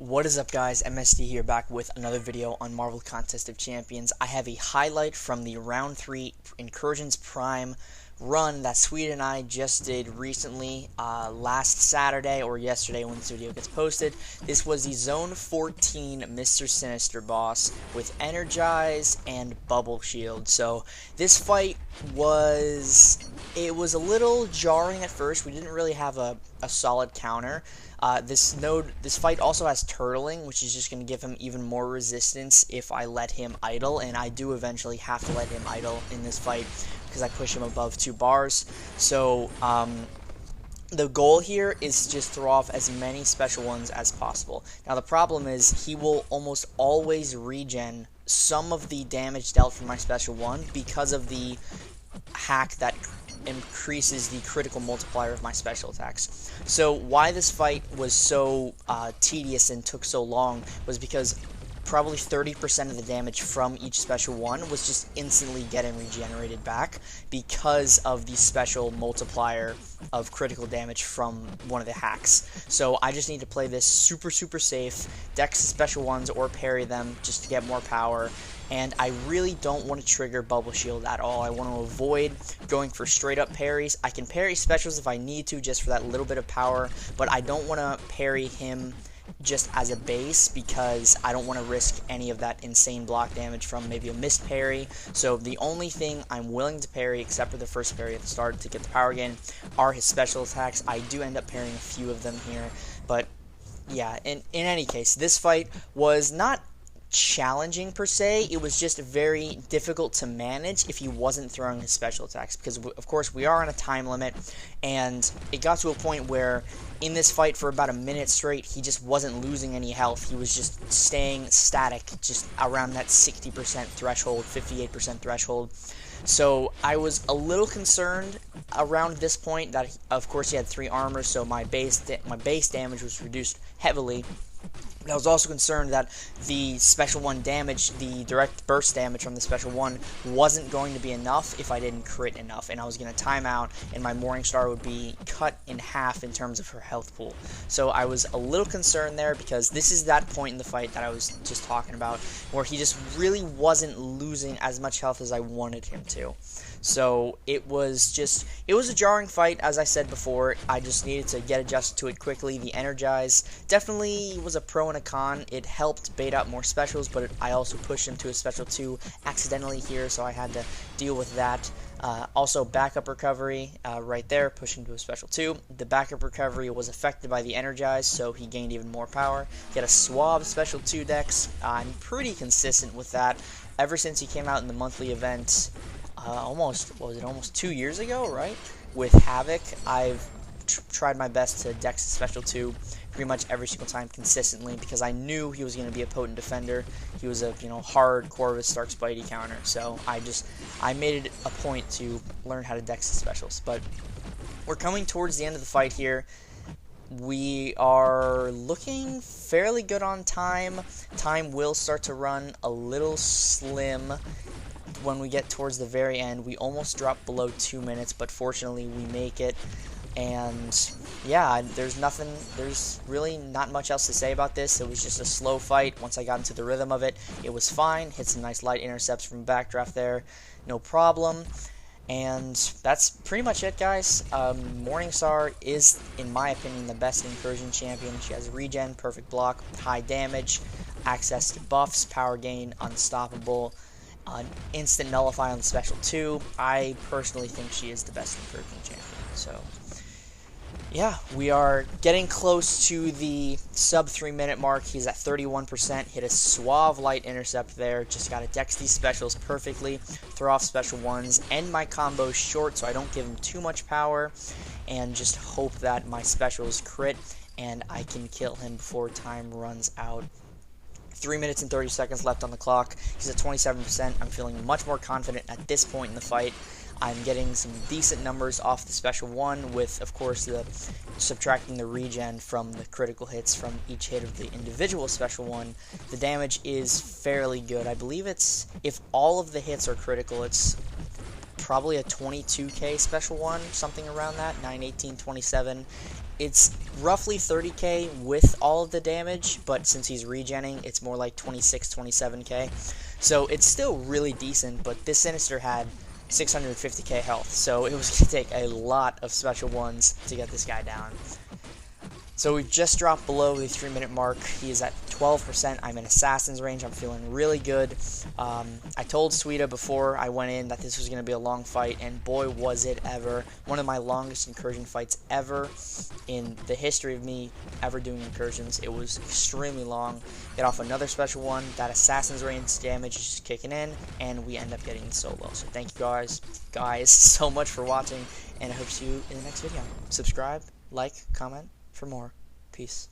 What is up, guys? MSD here, back with another video on Marvel Contest of Champions. I have a highlight from the Round 3 Incursions Prime run that Sweden and I just did recently, last Saturday or yesterday when this video gets posted. This was the Zone 14 Mr. Sinister boss with Energize and Bubble Shield. So this fight was a little jarring at first. We didn't really have a solid counter. This fight also has turtling, which is just going to give him even more resistance if I let him idle, and I do eventually have to let him idle in this fight because I push him above 2 bars. So the goal here is to just throw off as many special ones as possible. Now the problem is he will almost always regen some of the damage dealt from my special one because of the hack that increases the critical multiplier of my special attacks. So why this fight was so tedious and took so long was because probably 30% of the damage from each special one was just instantly getting regenerated back because of the special multiplier of critical damage from one of the hacks. So I just need to play this super safe, dex special ones or parry them just to get more power. And I really don't want to trigger Bubble Shield at all. I want to avoid going for straight up parries. I can parry specials if I need to just for that little bit of power, but I don't want to parry him just as a base because I don't want to risk any of that insane block damage from maybe a missed parry. So the only thing I'm willing to parry, except for the first parry at the start to get the power gain, are his special attacks. I do end up parrying a few of them here, but yeah, in any case, this fight was not challenging per se. It was just very difficult to manage if he wasn't throwing his special attacks because of course we are on a time limit, and it got to a point where in this fight for about a minute straight he just wasn't losing any health. He was just staying static just around that 60% threshold, 58% threshold. So I was a little concerned around this point that of course he had 3 armor, so my base damage was reduced heavily. But I was also concerned that the special one damage, the direct burst damage from the special one, wasn't going to be enough if I didn't crit enough, and I was going to time out, and my MorningStar would be cut in half in terms of her health pool. So I was a little concerned there because this is that point in the fight that I was just talking about, where he just really wasn't losing as much health as I wanted him to. So it was a jarring fight, as I said before. I just needed to get adjusted to it quickly. The Energize definitely was a pro and a con. It helped bait out more specials, but I also pushed him to a special 2 accidentally here, so I had to deal with that. Also, backup recovery right there, pushing to a special 2. The backup recovery was affected by the Energize, so he gained even more power. He had a Suave special 2 dex. I'm pretty consistent with that ever since he came out in the monthly event. Almost 2 years ago, right? With Havoc, I've tried my best to dex special 2 pretty much every single time consistently because I knew he was going to be a potent defender. He was a hard Corvus Stark Spidey counter, so I made it a point to learn how to dex the specials. But we're coming towards the end of the fight here. We are looking fairly good on time. Time will start to run a little slim when we get towards the very end. We almost dropped below 2 minutes, but fortunately we make it. And yeah, there's really not much else to say about this. It was just a slow fight. Once I got into the rhythm of it, it was fine. Hit some nice light intercepts from backdraft there, no problem. And that's pretty much it, guys. MorningStar is, in my opinion, the best Incursion champion. She has regen, perfect block, high damage, access to buffs, power gain, unstoppable, instant nullify on the special 2. I personally think she is the best Incursion champion. So yeah, we are getting close to the sub 3 minute mark. He's at 31%. Hit a Suave light intercept there. Just got to dex these specials perfectly, throw off special ones, end my combos short so I don't give him too much power, and just hope that my specials crit and I can kill him before time runs out. 3 minutes and 30 seconds left on the clock. He's at 27%. I'm feeling much more confident at this point in the fight. I'm getting some decent numbers off the special 1 with, of course, subtracting the regen from the critical hits from each hit of the individual special 1. The damage is fairly good. I believe if all of the hits are critical, it's probably a 22k special 1, something around that, 9, 18, 27. It's roughly 30k with all of the damage, but since he's regenning, it's more like 26, 27k. So it's still really decent, but this Sinister had 650k health, so it was going to take a lot of special ones to get this guy down. So we've just dropped below the 3-minute mark. He is at 12%. I'm in Assassin's range. I'm feeling really good. I told Suida before I went in that this was going to be a long fight, and boy was it ever. One of my longest incursion fights ever in the history of me ever doing incursions. It was extremely long. Get off another special one. That Assassin's range damage is just kicking in, and we end up getting solo. So thank you guys so much for watching, and I hope to see you in the next video. Subscribe, like, comment for more. Peace.